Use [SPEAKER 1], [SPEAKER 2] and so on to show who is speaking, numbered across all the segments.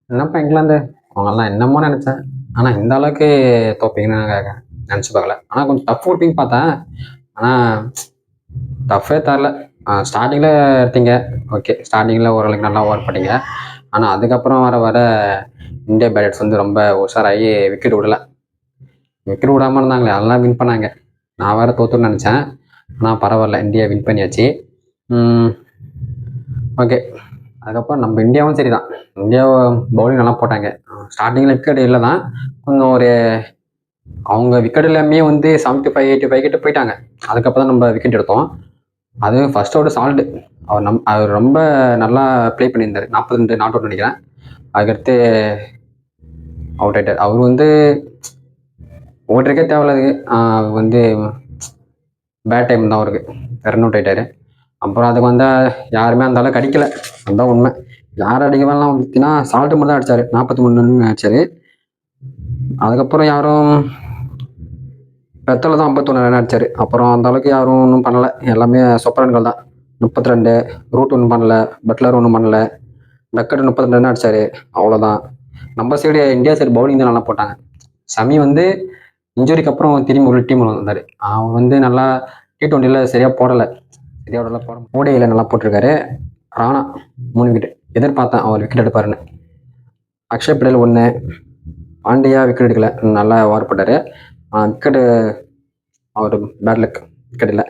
[SPEAKER 1] என்னப்பா இங்கிலாந்து அவங்கெல்லாம் என்னமோ நினச்சேன். ஆனால் இந்த அளவுக்கு தோப்பீங்கன்னு நினச்சி பார்க்கல. ஆனால் கொஞ்சம் டஃப் கொடுப்பீங்கன்னு பார்த்தேன். ஆனால் டஃப்பே தரல. ஸ்டார்டிங்கில் எடுத்தீங்க. ஓகே, ஸ்டார்டிங்கில் ஓரளவுக்கு நல்லா ஓவர் பண்ணீங்க. ஆனால் அதுக்கப்புறம் வர வர இந்தியா பேட்டர்ஸ் வந்து ரொம்ப உஷாராகி விக்கெட் விடல. விக்கெட் விடாமல் இருந்தாங்களே, அதெல்லாம் வின் பண்ணாங்க. நான் வேறு தோற்றுன்னு நினச்சேன். ஆனால் பரவாயில்ல, இந்தியா வின் பண்ணியாச்சு. ஓகே, அதுக்கப்புறம் நம்ம இந்தியாவும் சரி தான். இந்தியா பவுலிங் நல்லா போட்டாங்க. ஸ்டார்டிங்கில் விக்கெட் இல்லை தான், கொஞ்சம் ஒரு அவங்க விக்கெட் எல்லாமே வந்து 75 85 கிட்ட போயிட்டாங்க. அதுக்கப்புறம் தான் நம்ம விக்கெட் எடுத்தோம். அது ஃபர்ஸ்ட் அவுட் சால்ட். அவர் ரொம்ப நல்லா ப்ளே பண்ணியிருந்தார். 42 நாட் அவுட் நினைக்கிறேன். அதுக்கடுத்து அவுட் ஆயிட்டார். அவர் வந்து ஓட்டுறக்கே தேவையில்லாது. வந்து பேட் டைம் தான் அவருக்கு, ரன் அவுட் ஆயிட்டாரு. அப்புறம் அதுக்கு வந்து யாருமே அந்த அளவுக்கு அடிக்கல. அதுதான் உண்மை. யார் அடிக்கலாம் பார்த்தீங்கன்னா சால்ட்டு மட்டும் தான் அடிச்சாரு. 43 ரன் அடிச்சாரு. அதுக்கப்புறம் யாரும் பெத்தல தான் 51 ரன் அடிச்சாரு. அப்புறம் அந்த அளவுக்கு யாரும் ஒன்றும் பண்ணலை. எல்லாமே சொப்ப ரன்கள் தான். 32. ரூட் ஒன்றும் பண்ணல, பட்லர் ஒன்றும் பண்ணல, பெக்கட் 32 ரன் அடிச்சாரு. அவ்வளோதான். நம்ம சைடு இந்தியா சைடு பவுலிங் தான் நல்லா போட்டாங்க. சமி வந்து இன்ஜுரிக்கு அப்புறம் திரும்பி ஒரு டீம் வந்தார். அவன் வந்து நல்லா T20 சரியாக போடலை. ஓடிஐயில் நல்லா போட்டிருக்காரு. ராணா 3 விக்கெட். எதிர்பார்த்தேன் அவர் விக்கெட் எடுப்பாருன்னு. அக்ஷய் படேல் 1, பாண்டியா விக்கெட் எடுக்கல, நல்லா ஓவர் போட்டார். விக்கெட்டு அவர் பேட் லக், விக்கெட் இல்லை.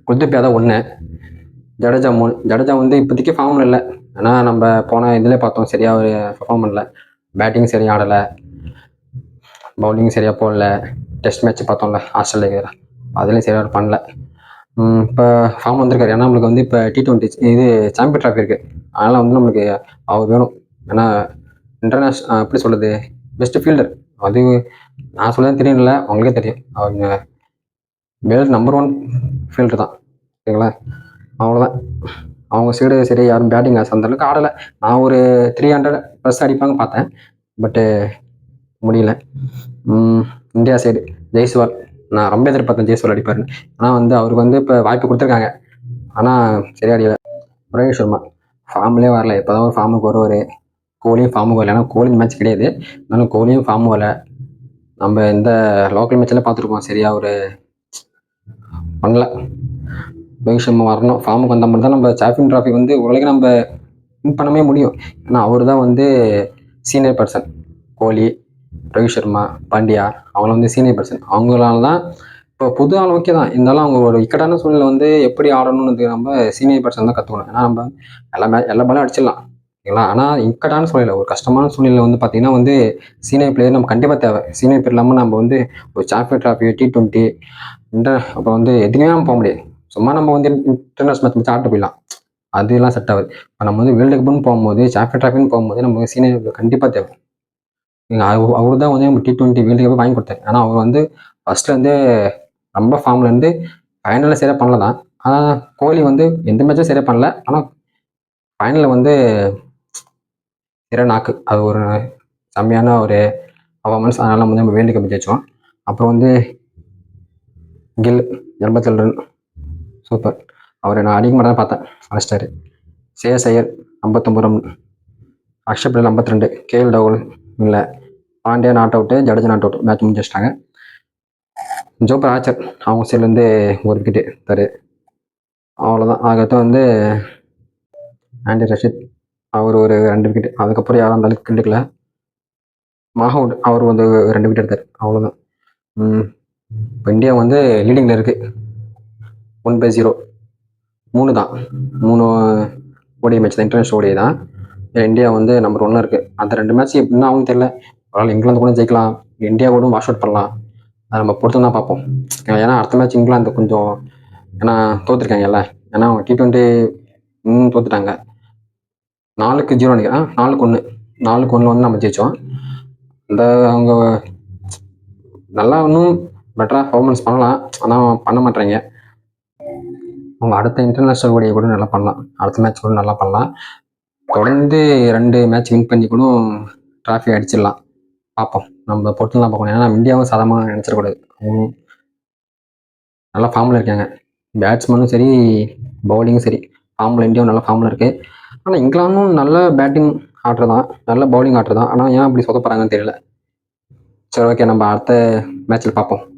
[SPEAKER 1] குல்தீப் யாதவ் 1, ஜடேஜா 3. ஜடேஜா வந்து இப்போதைக்கு ஃபார்மில் இல்லை. ஏன்னா நம்ம போன இதில் பார்த்தோம், சரியாக ஒரு பர்ஃபார்ம் பண்ணல. பேட்டிங் சரியாக ஆடலை, பவுலிங் சரியாக போடல. டெஸ்ட் மேட்ச் பார்த்தோம்ல ஆஸ்திரேலியா, அதுலேயும் சரியாக பண்ணல. இப்போ ஃபார்ம் வந்திருக்காரு. ஏன்னா நம்மளுக்கு வந்து இப்போ T20 இது சாம்பியன் ட்ராஃபி இருக்குது. அதனால் வந்து நம்மளுக்கு அவர் வேணும். ஏன்னா இன்டர்நேஷ்னல் எப்படி சொல்கிறது, பெஸ்ட் ஃபீல்டர். அது நான் சொல்லதான் தெரியல, அவங்களுக்கே தெரியும். அவங்க வேர்ல்டு நம்பர் 1 ஃபீல்டர் தான். ஓகேங்களா, அவ்வளோதான். அவங்க சைடு சரி யாரும் பேட்டிங் அந்த அளவுக்கு ஆடலை. நான் ஒரு 300+ அடிப்பாங்க பார்த்தேன், பட்டு முடியல. இந்தியா சைடு ஜெய்ஸ்வால், நான் ரொம்ப எதிர்பார்த்தேன் ஜெய்ஸ்வால் அடிப்பாருன்னு. ஆனால் வந்து அவருக்கு வந்து இப்போ வாய்ப்பு கொடுத்துருக்காங்க. ஆனால் சரியா அடியல. ரோஹித் சர்மா ஃபார்ம்லேயே வரல. இப்போ தான் ஒரு ஃபார்முக்கு வருவார். கோலியும் ஃபார்முக்கு வரல. ஏன்னா கோலி மேட்ச் கிடையாது, இருந்தாலும் கோலியும் ஃபார்மும் வரல. நம்ம இந்த லோக்கல் மேட்சில் பார்த்துருப்போம், சரியா ஒரு பண்ணல. ரோஹித் சர்மா வரணும், ஃபார்முக்கு வந்தால் மட்டும் தான் நம்ம சாம்பியன் ட்ராஃபி வந்து ஓரளவுக்கு நம்ம வின் பண்ணவே முடியும். ஏன்னா அவர் தான் வந்து சீனியர் பர்சன். கோலி, ரோஹித் சர்மா, பாண்டியா அவங்க வந்து சீனியர் பர்சன். அவங்களால தான் இப்போ புது ஆள் ஓகே தான், இருந்தாலும் அவங்க ஒரு இக்கட்டான சூழ்நிலை வந்து எப்படி ஆடணும்னு நம்ம சீனியர் பர்சன் தான் கற்றுக்கணும். ஏன்னா நம்ம எல்லா பாலும் அடிச்சிடலாம், ஓகேங்களா. ஆனால் இக்கட்டான சூழ்நிலை, ஒரு கஷ்டமான சூழ்நிலை வந்து பார்த்தீங்கன்னா வந்து சீனியர் பிளேயர் நம்ம கண்டிப்பாக தேவை. சீனியர் பிளேயர் இல்லாமல் நம்ம வந்து ஒரு சாம்பியன் ட்ராஃபி, T20 அப்புறம் வந்து எதுவுமே நம்ம போக முடியாது. சும்மா நம்ம வந்து இன்டர்நேஷனல் மேட்ச் வச்சு ஆட்ட போயிடலாம், அதெல்லாம் செட் ஆகுது. இப்போ நம்ம வந்து வேர்ல்டு கப்புன்னு போகும்போது, சாம்பியன் ட்ராஃபின்னு போகும்போது நமக்கு சீனியர் கண்டிப்பாக தேவை. அவர் தான் வந்து நம்ம T20 வேர்ல்டு கப் வாங்கி கொடுத்தாரு. ஆனால் அவர் வந்து ஃபர்ஸ்ட்லேருந்து ரொம்ப ஃபார்ம்லேருந்து ஃபைனலில் சரியாக பண்ணல தான். ஆனால் கோலி வந்து எந்த மேட்சும் சரியாக பண்ணல, ஆனால் ஃபைனலில் வந்து சரியாக நாக்கு. அது ஒரு செம்மையான ஒரு பர்ஃபார்மன்ஸ். அதனால் வந்து நம்ம வேர்ல்டு கப் ஜெயிச்சோம். அப்புறம் வந்து கில் 87 ரன், சூப்பர். அவர் நான் அடிக்க மாட்டேன்னு பார்த்தேன், அடிச்சிட்டாரு. ஸ்ரேயஸ் ஐயர் 59 ரன், அக்ஷய் படேல் 52, KL ராகுல் இல்லை, Pandya not out, Jadeja not out, match முடிஞ்சு வச்சிட்டாங்க. ஜோப்ரா ஆர்ச்சர் அவங்க சைட்லேருந்து ஒரு விக்கெட்டு தரு, அவ்வளோதான். அதுக்கடுத்து வந்து ஆண்டி ரஷீத், அவர் ஒரு 2 விக்கெட். அதுக்கப்புறம் யாரும் அந்த அளவுக்கு எடுக்கல. மாஹவுட் அவர் வந்து 2 விக்கெட் எடுத்தார், அவ்வளோதான். இப்போ இந்தியா வந்து லீடிங்கில் இருக்குது 1/0. 3 தான், 3 ஓடிஐ மேட்ச் தான், இன்டர்நேஷனல் ஓடிஐ தான். இந்தியா வந்து நம்பர் 1 இருக்குது. அந்த 2 மேட்ச் எப்படின்னா அவங்க தெரியல. அதனால் இங்கிலாந்து கூட ஜெயிக்கலாம், இந்தியா கூட வாஷ் அவுட் பண்ணலாம். அதை நம்ம பொறுத்து தான் பார்ப்போம். ஏன்னா அடுத்த மேட்ச் இங்கிலாந்து கொஞ்சம், ஏன்னா தோற்றுருக்காங்கல்ல, ஏன்னா அவங்க T20 தோற்றுட்டாங்க. 4-0 நினைக்கிறேன், 4-1. 4-1 வந்து நம்ம ஜெயித்தோம். அந்த அவங்க நல்லா இன்னும் பெட்டராக பர்ஃபார்மன்ஸ் பண்ணலாம், ஆனால் பண்ண மாட்டேறாங்க. அவங்க அடுத்த இன்டர்நேஷ்னல் ஓடிஐ கூட நல்லா பண்ணலாம், அடுத்த மேட்ச் கூட நல்லா பண்ணலாம். தொடர்ந்து 2 மேட்ச் வின் பண்ணி கூட ட்ராஃபி அடிச்சிடலாம், பார்ப்போம். நம்ம பொறுத்து தான் பார்க்கணும். ஏன்னா இந்தியாவும் சாதாரணமாக நினச்சிடக்கூடாது. நல்லா ஃபார்மில் இருக்காங்க, பேட்ஸ்மேனும் சரி, பவுலிங்கும் சரி. ஃபார்மில் இந்தியாவும் நல்லா ஃபார்மில் இருக்குது. ஆனால் இங்கிலாந்தும் நல்ல பேட்டிங் ஆர்டர் தான், நல்ல பவுலிங் ஆர்டர் தான். ஆனால் ஏன் அப்படி சொதப்புறாங்கன்னு தெரியல. சரி, ஓகே, நம்ம அடுத்த மேட்ச்சில் பார்ப்போம்.